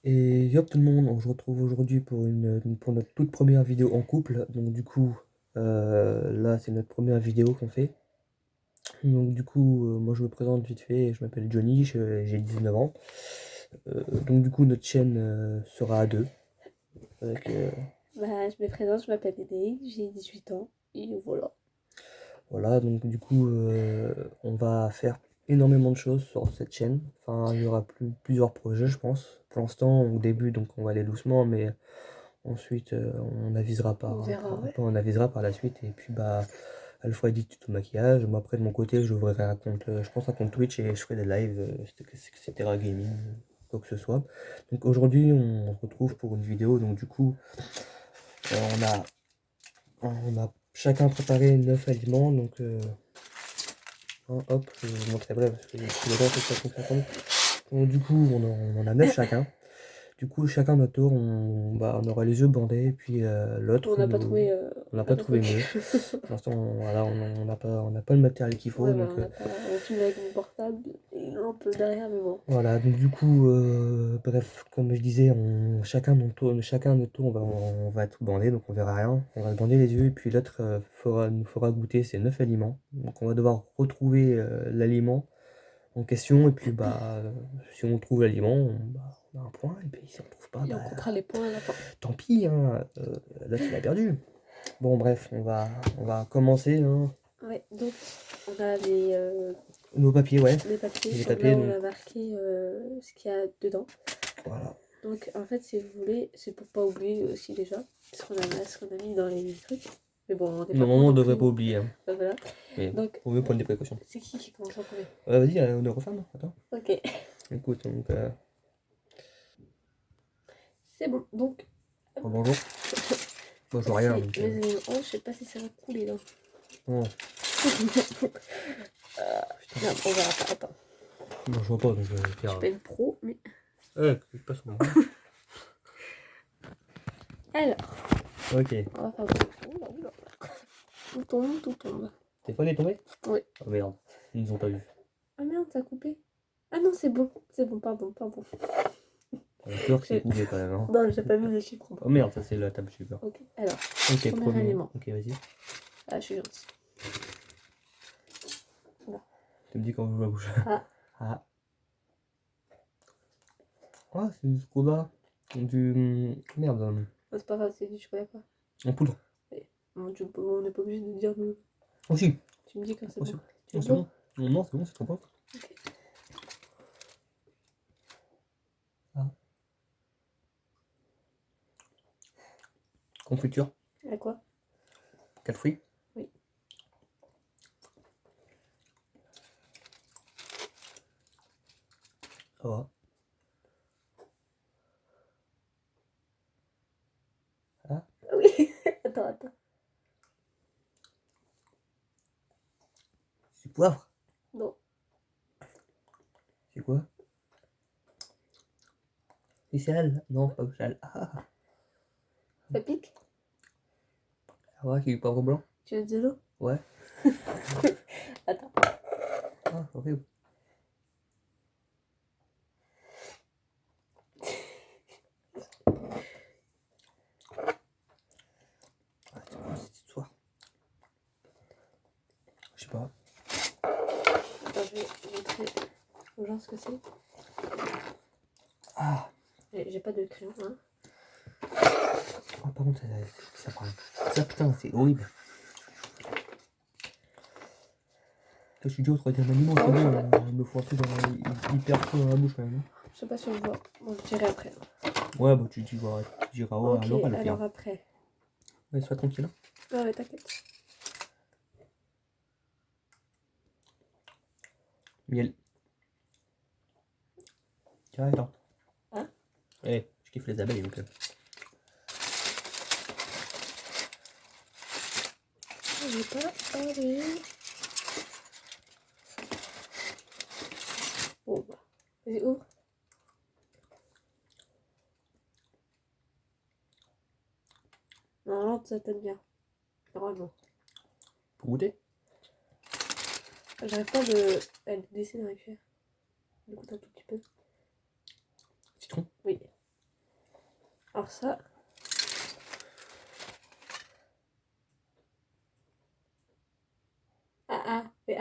Et yop tout le monde, on se retrouve aujourd'hui pour notre toute première vidéo en couple. Donc du coup, là c'est notre première vidéo qu'on fait. Donc du coup, moi je me présente vite fait, je m'appelle Johnny, j'ai 19 ans. Donc du coup notre chaîne sera à deux. Avec, Bah, je me présente, je m'appelle Aînée, j'ai 18 ans, et voilà. voilà, donc du coup on va faire énormément de choses sur cette chaîne. Enfin, il y aura plusieurs projets je pense. Pour l'instant, au début, donc on va aller doucement, mais ensuite, on avisera On verra, ouais. on avisera par la suite. Et puis, bah, elle fera des tutos maquillage. Moi, après, de mon côté, j'ouvrirai un compte, je pense, un compte Twitch et je ferai des lives, etc. gaming, quoi que ce soit. Donc, aujourd'hui, on se retrouve pour une vidéo. Donc, du coup, euh, on a chacun préparé 9 aliments. Donc, hop, je vais vous montrer bref parce que c'est le temps que ça compte. Donc, du coup, on en a 9 chacun. Du coup, chacun notre tour, on aura les yeux bandés, et puis l'autre, On n'a pas trouvé. on n'a On n'a pas pas trouvé trouvé. mieux. Pour l'instant, voilà, on n'a pas le matériel qu'il faut, Ouais, bah, donc on n'a pas. On filme avec mon portable et une lampe derrière, mais bon. voilà. Donc du coup, bref, comme je disais, chacun notre tour, on va tout bander, donc on verra rien. On va se bander les yeux, et puis l'autre nous fera goûter ces 9 aliments. Donc on va devoir retrouver l'aliment en question, et puis bah, si on trouve l'aliment, on a un point, et puis si on trouve pas, Et bah, on comptera les points à la fin. tant pis, hein, l'autre il a perdu. Bon, bref, on va commencer, hein. Ouais, donc on a les, Nos papiers, ouais. les papiers. Les Donc papiers, là, on donc a marqué ce qu'il y a dedans. voilà. Donc en fait, si vous voulez, c'est pour pas oublier aussi déjà ce qu'on a mis dans les trucs. Mais bon, on n'est pas con Normalement, on non devrait plus. pas oublier, hein. Voilà. Mais Donc, vaut mieux prendre des précautions. c'est qui commence en premier? Vas-y, honneur aux femmes, attends. Ok, Écoute, donc, c'est bon. Donc, oh, bonjour. Moi, je vois rien, donc. c'est mes éléments. Oh, je sais pas si ça va couler là. Oh, Non, on verra pas. Attends. moi, je vois pas, donc Je suis pas une pro, mais. je passe sur mon Alors, Ok. on va faire bon. Oula, oula. Tout tombe, tout tombe. Tes phone est tombé? Oui. Oh merde, ils nous ont pas vu. Ah merde, ça a coupé. Ah non, c'est bon. C'est bon, pardon, pardon. J'avais peur que c'est coupé quand même, hein. Non, j'ai pas vu les chiffres. Oh merde, ça c'est la table, j'ai peur. Ok, alors, Ok, premier élément. Ok, vas-y. Ah, je suis gentille. Tu me dis quand je la bouche. Ah. Ah. Ah, c'est du Skoda. Merde. Oh, c'est pas grave, c'est du chocolat pas. En poudre. On n'est pas obligé de dire nous. Aussi. Tu me dis quand c'est Aussi. bon. Tu Non, veux c'est de l'eau? bon. Non, c'est bon, c'est trop bon. Ok. Ah. Confiture. À quoi? 4 fruits. Oui. Ça va. Ah. Oui. Attends. C'est poivre. Non. C'est quoi? C'est sale. Non, pas sale. Ah. Ça pique? Ah ouais, c'est du poivre blanc. Tu veux de l'eau? Ouais. Attends. Ah, horrible. Ah, c'est quoi cette histoire? Je sais pas. Attends, je vais montrer aux gens ce que c'est. Ah. J'ai pas de crayon, hein. Ah, par contre, ça prend. Ça, putain, c'est horrible. Je suis dit au troisième aliment, c'est bon, il me faut un truc hyper chaud dans la bouche quand même. Je sais pas si on voit. Bon, je dirai après. Ouais, bah tu diras ouais, Ok, à l'oral, alors après. Ouais, sois tranquille. Ah ouais, t'inquiète. Miel. Tiens, attends. Hein? Eh, je kiffe les abeilles donc. J'ai pas. Allez. Bon, bah. Vas-y, ouvre. Normalement, ça t'aime bien. Normalement. Pour goûter? J'arrive pas de. Elle descend dans les cuillères. Du coup, t'as un tout petit peu. Citron? Oui. Alors ça. Mais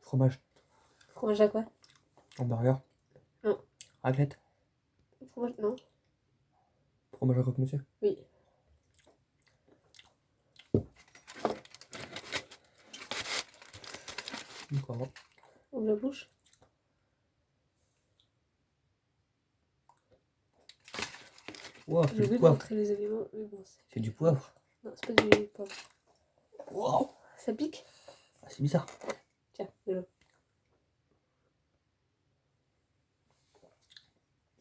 Fromage. Fromage à quoi? Hamburger. Non. Raclette. Fromage, non. Fromage à croque-monsieur. Oui. D'accord. Ouvre la bouche. Wow, J'ai c'est du oublié de poivre. montrer les aliments, mais bon, C'est du poivre. non, c'est pas du poivre. Wow. Ça pique? Ah, c'est bizarre. Tiens, de l'eau.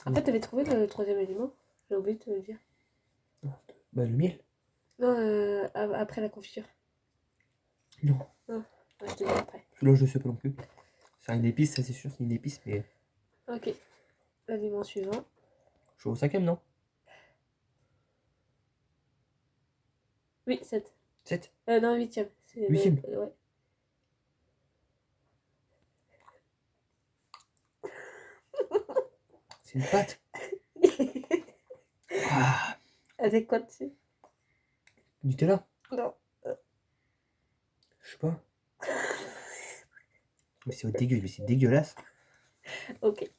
En fait, t'avais trouvé le troisième aliment? J'ai oublié de te le dire. Bah, le miel. Non, après la confiture. Non. Ouais, je te dis après. Celui-là, je le sais pas non plus. C'est une épice, ça c'est sûr, c'est une épice, mais. Ok. L'aliment suivant. Je suis au 5ème, non? Oui, 7. 7. Non, 8ème. 8ème. Ouais. C'est une pâte. Ah, Avec quoi dessus? Nutella. Non. Je sais pas. Mais c'est dégueulasse. Ok.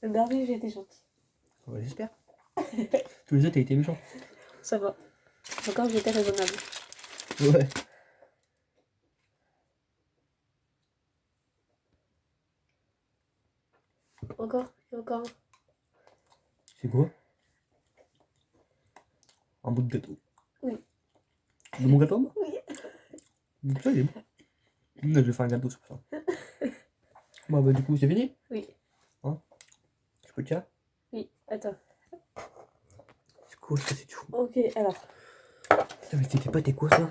Le dernier, j'ai été gentille. Ouais, j'espère. Tous les autres, t'as été méchant. Ça va. Encore, j'étais raisonnable. Ouais. Encore et encore. C'est quoi? Un bout de gâteau. Oui. De mon gâteau, moi? Oui. Ça, il est bon. Je vais faire un gâteau sur ça. Bon, bah, du coup, c'est fini? Oui. Hein? Je peux te tirer? Oui. Attends. C'est quoi ça? C'est du chocolat. Ok, alors. Putain, mais c'était pas, t'es quoi ça?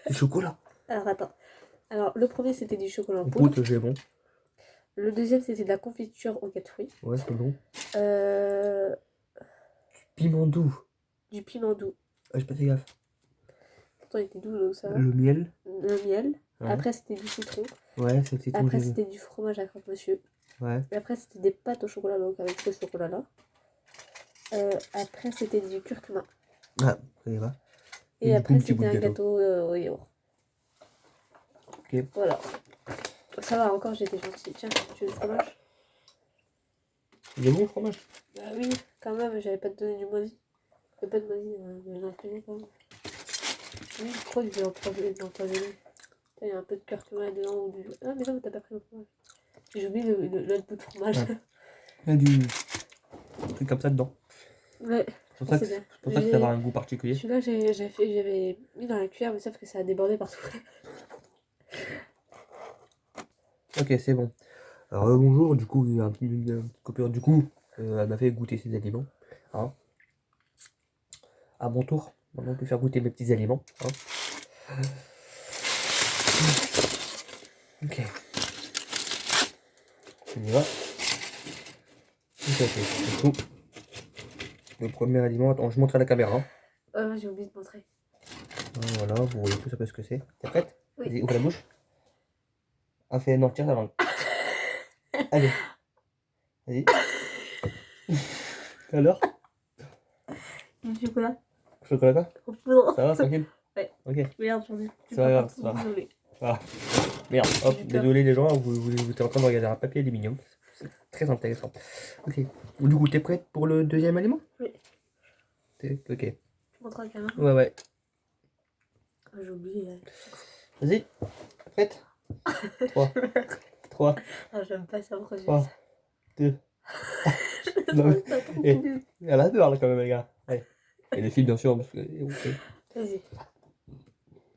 Du chocolat. Alors, attends. Alors, le premier, c'était du chocolat en En poudre. poudre, j'ai bon. Le deuxième, c'était de la confiture aux 4 fruits. Ouais, c'est bon. Du Piment doux. piment doux. Ah, j'ai pas fait gaffe. Pourtant, il était doux, donc ça va. Le miel. Le miel. Ouais. Après, c'était du citron. Ouais, c'est tout. Après, j'ai vu. c'était du fromage à croque-monsieur. Ouais. Et après, c'était des pâtes au chocolat, donc avec ce chocolat-là. Après, c'était du curcuma. Ah, ça y va. Et du après, coup, petit bout c'était de un gâteau au yaourt. Ok. Voilà. Ça va, encore, j'étais gentille. Tiens, tu veux le fromage? Il est bon le fromage? Bah oui, quand même, j'avais pas te donné du moisi. J'avais pas de moisi, mais j'en ai quand même. Oui, je crois que je vais empoisonner. Il y a un peu de curcuma dedans ou du. Ah, mais non, t'as pas pris le fromage. J'ai oublié l'autre bout de fromage. Ouais. Il y a du truc comme ça dedans. Ouais. C'est pour ça que, C'est bien. c'est pour ça que ça va avoir un goût particulier. Celui-là, j'avais mis dans la cuillère, mais sauf que ça a débordé partout. Ok, c'est bon. Alors bonjour, du coup, il y a une petite coupure. Du coup, elle m'a fait goûter ses aliments. Hein. À mon tour, maintenant on peut faire goûter mes petits aliments. Hein. Ok. On y va. Ok, du coup, le premier aliment, attends, je montre à la caméra. Hein. Ouais, j'ai oublié de montrer. Voilà, vous voyez tout ça ce que c'est. T'es prête? Oui. Vas-y, ouvre la bouche. Ah, fais, non, tire la langue. Allez. Vas-y. Alors? Du chocolat. Chocolat quoi? Non. Ça va, tranquille? Ouais. Ok. Merde, j'en ai. C'est pas grave, c'est pas grave. Désolée. Ah. Merde, hop, J'ai peur. désolé les gens, vous êtes en train de regarder un papier aluminium. C'est très intéressant. Ok. Du coup, t'es prête pour le deuxième aliment? Oui. Ok. Tu montres à la caméra? Ouais, ouais. Ah, j'ai oublié. Vas-y. Prête? 3. 3. Ah, j'aime pas ça, pourquoi j'ai 3. ça. 2. Non, mais... Elle a peur là quand même, les gars. Allez. Et les filles, bien sûr. Parce que... okay. Vas-y.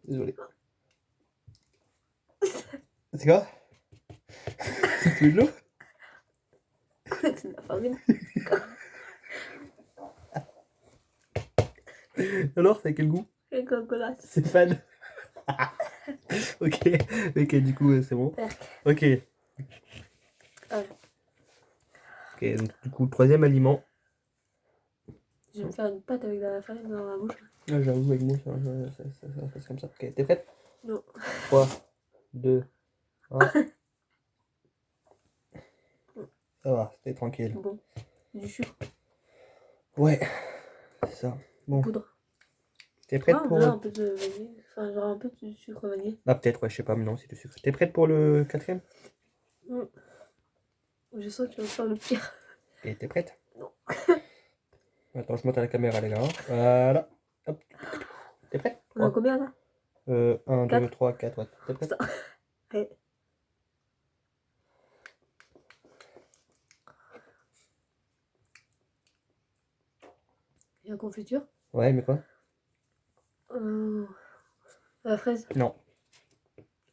Désolé. C'est quoi? C'est de l'eau? C'est de la farine. Alors, c'est quel goût? Et cocolat. C'est fan. Ok, ok, du coup, c'est bon. Ok. Ah. Ok, donc du coup, troisième aliment. Je vais me faire une pâte avec de la farine dans la bouche. Ah, j'avoue, avec moi, ça passe comme ça. Ok, t'es prête? Non. 3, 2, 1. Ça va, c'était tranquille. Bon. Du sucre. Ouais, c'est ça. Bon, Poudre. t'es prête Ah, pour... là, un peu de vanille. Enfin, genre un peu de sucre vanillé. Ah, peut-être, ouais, je sais pas, mais non, c'est du sucre. T'es prête pour le quatrième? Je sens que tu vas faire le pire. Ok, t'es prête? Non. Attends, je monte à la caméra, les gars. Voilà. Hop. T'es prête? On a combien là? 1, 2, Quatre. 3, 4, ouais. T'es prête? Allez. Et la confiture? Ouais, mais quoi? La fraise? Non.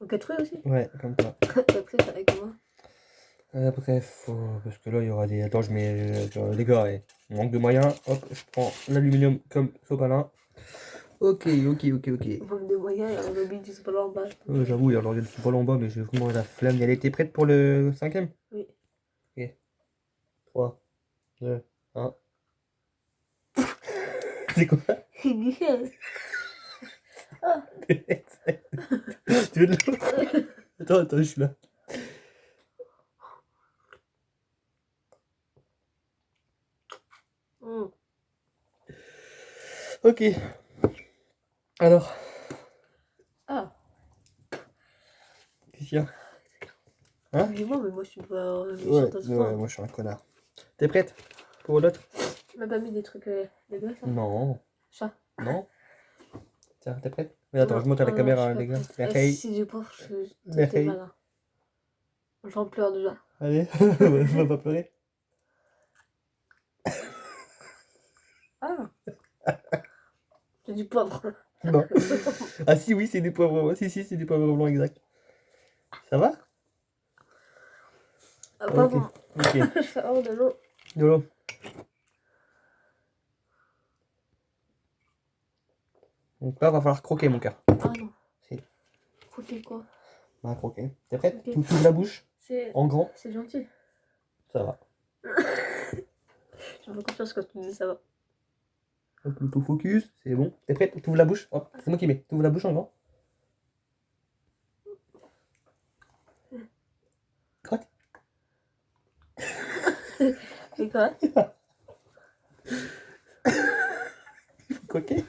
Au 4 fruits aussi? Ouais, comme ça. Après, ça avec moi. Bref, parce que là, il y aura des... Attends, je mets... les gars, on manque de moyens. Hop, je prends l'aluminium comme sopalin. Ok. Manque de moyens, et on oublie du sport en bas. J'avoue, il y a le sopalin en bas, mais j'ai vraiment la flemme. Elle était prête pour le cinquième? Oui. Ok. 3, 2, 1. C'est quoi? Michel. Ah. Tu veux de l'eau? Attends, je suis là. Ok. Alors, Ah. qu'est-ce qu'il y a? Hein? Dis-moi, mais moi je suis pas Ouais, méchante à ce point. moi je suis un connard. T'es prête pour l'autre? Tu m'as pas mis des trucs dégueulasses là? Non. Chat. Non. Tiens, t'es prête? Mais attends, Non, je monte à la non, je caméra, suis pas les gars. prête. Merveille. Si du poivre, t'es Merveille. malin. J'en pleure déjà. Allez, on va pas pleurer. Ah. C'est du poivre. Non. Ah si, oui, c'est du poivre blanc. Si, c'est du poivre blanc, exact. Ça va? Ah, pas Ok. bon. Ok. Je fais avoir de l'eau. De l'eau. Donc là, va falloir croquer, mon cœur. Ah non. Si. Croquer quoi? Bah, croquer. T'es prête? Ok. Tu ouvres la bouche. C'est En grand. gentil. Ça va. J'ai pas confiance quand tu me dis ça va. Hop, l'autofocus, c'est bon. T'es prête? T'ouvres la bouche. Hop, c'est moi qui mets. T'ouvres la bouche en grand. Croque. C'est quoi? Croquer?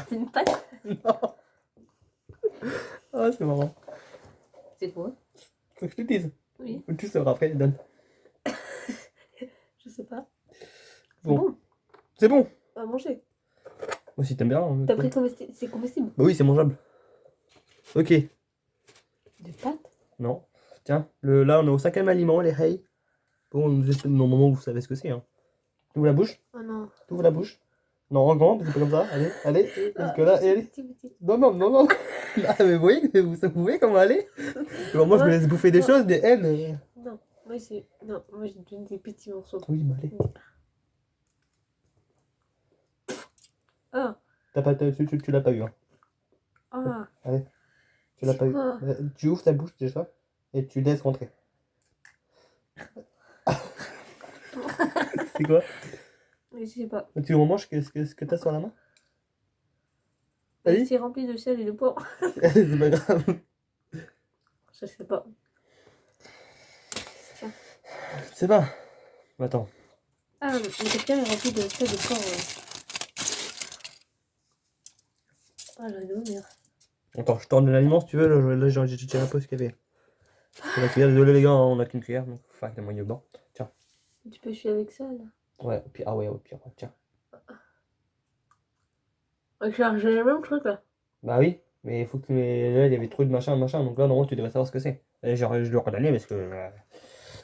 C'est une pâte? Non. Ah, c'est marrant. C'est quoi? Faut que je te dise. Oui. Tu sauras après, donne. Je sais pas. Bon. C'est bon. À manger. Moi, si t'aimes bien. T'as pris comestible? C'est comestible? Bah oui, c'est mangeable. Ok. De pâte? Non. Tiens, là, on est au cinquième aliment, les hay. Bon, normalement, vous savez ce que c'est. Hein. T'ouvres la bouche. Oh non. T'ouvres la bouche. Non, en grand, c'est pas comme ça. Allez. Parce que là, allez. Petit. Non. Ah, mais vous voyez comment aller? Moi, je me laisse bouffer des choses, des haines. Non, moi j'ai donné des petits morceaux. Oui, mais allez. Ah. Tu l'as pas eu. Hein. Ah. Allez. Tu l'as pas eu. Quoi? Tu ouvres ta bouche déjà et tu laisses rentrer. C'est quoi? Mais je sais pas. Tu manges ce que t'as sur la main? Vas-y. C'est rempli de sel et de poivre. C'est pas grave. Je sais pas. Tiens. C'est pas. Attends. Ah, le quatrième est rempli de sel et de poivre. Ah, la merde. Attends, je tourne l'aliment si tu veux. Là j'ai tiré un peu ce qu'il y avait. C'est la cuillère. Désolé les gars, on a qu'une cuillère. Donc, enfin, le moyen blanc. Tiens. Tu peux suivre avec ça là. Ouais, puis, au pire, ouais, tiens. Regarde, j'ai le même truc là. Bah oui, mais il faut que là, il y avait trop de machin. Donc là, normalement, tu devrais savoir ce que c'est. Et je le redonner parce que.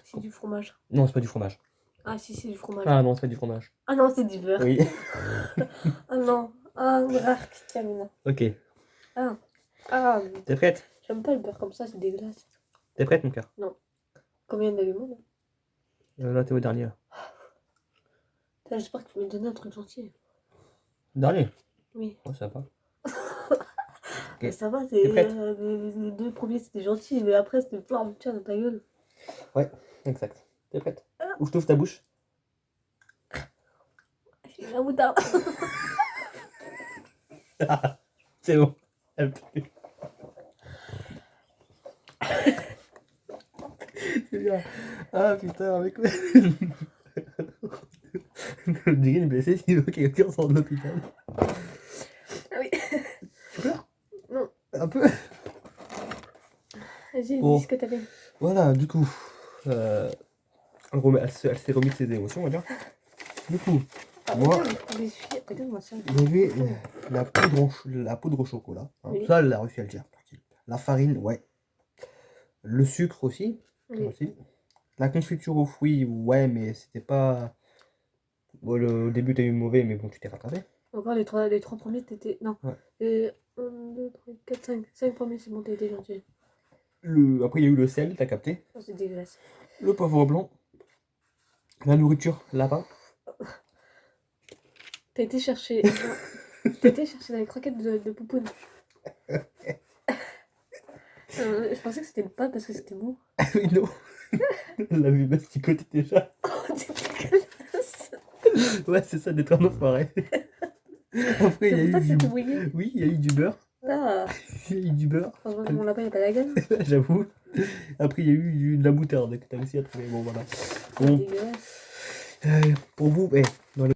C'est du fromage. Non, c'est pas du fromage. Ah, si, c'est du fromage. Ah non, c'est pas du fromage. Ah non, c'est du beurre. Oui. Ah non. Ah, Marc, tiens, Ok. Ah, T'es prête? j'aime pas le beurre comme ça, c'est dégueulasse. T'es prête, mon cœur? Combien d'aliments là? Là, t'es au dernier. J'espère que tu vas me donner un truc gentil. Dernier? Oui. Oh, ça va. Mais ça va, T'es prête? les deux premiers c'était gentil, mais après c'était plein, tiens, dans ta gueule. Ouais, exact. T'es prête? Ou je t'ouvre ta bouche? J'ai la moutarde. C'est bon. C'est bien. Ah putain, avec quoi? Le Diggy est blessé, s'il veut que quelqu'un sorte de l'hôpital. Ah oui. Tu pleures? Non. Un peu. Vas-y, Bon. dis ce que t'avais. Voilà, du coup, elle s'est remise de ses émotions, on va dire. Du coup, Ah, moi, regarde-moi ça. il y avait la poudre au chocolat. Hein. Oui. Ça, elle a réussi à le dire. La farine, ouais. Le sucre aussi. Oui. aussi. La confiture aux fruits, ouais, mais c'était pas... Bon, au début, t'as eu mauvais, mais bon, tu t'es rattrapé. Encore les trois premiers, t'étais. Non. Ouais. 1, 2, 3, 4, 5. 5 premiers, c'est bon, t'as été gentil. Après, il y a eu le sel, t'as capté. Oh, c'est dégueulasse. Le poivre blanc. La nourriture, lapin. T'as été chercher. T'as été chercher dans les croquettes de Poupoune. Je pensais que c'était le pain parce que c'était mou. Oui, non. Elle l'a vu masticoter déjà. Oh, c'est dégueulasse. Ouais, c'est ça, d'être un enfoiré. Après, il y a C'est pour ça que eu c'était du... mouillé. Oui, il y a eu du beurre. Ah. Il y a eu du beurre. Heureusement que mon lapin, il a pas la gueule. J'avoue. Après, il y a eu de la moutarde que t'as réussi à trouver. Bon, voilà. C'est Bon, dégueulasse. pour vous, dans les